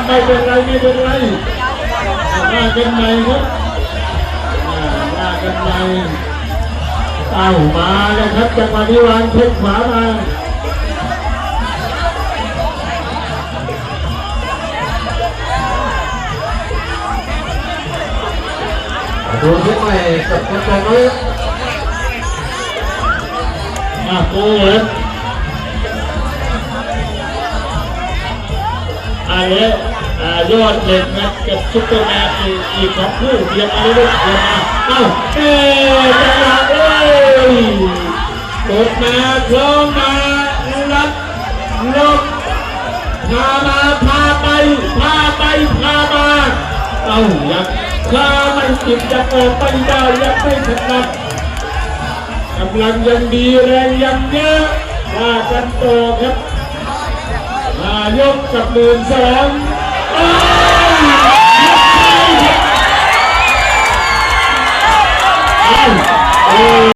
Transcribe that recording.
ไม่เป็นไรไม่เป็นไรมากันใหม่ครับมากันใหม่เอามาเลยครับจังหวะนี้วางเทคขวามาดูที่ใหม่กับคนแรกเลยโอ้ยยอดเหล็กนะกับซุปเปอร์แมนอีกของผู้เดียวมาเรื่อยๆมาจังหวะกดมาคล้องมารับลบพามาพาไปพามายังพาไม่ติดจะออกไปได้ยังไม่ถนัดกำลังยังดีแรงยังเยอะว่ากันต่อครับมายกกับ12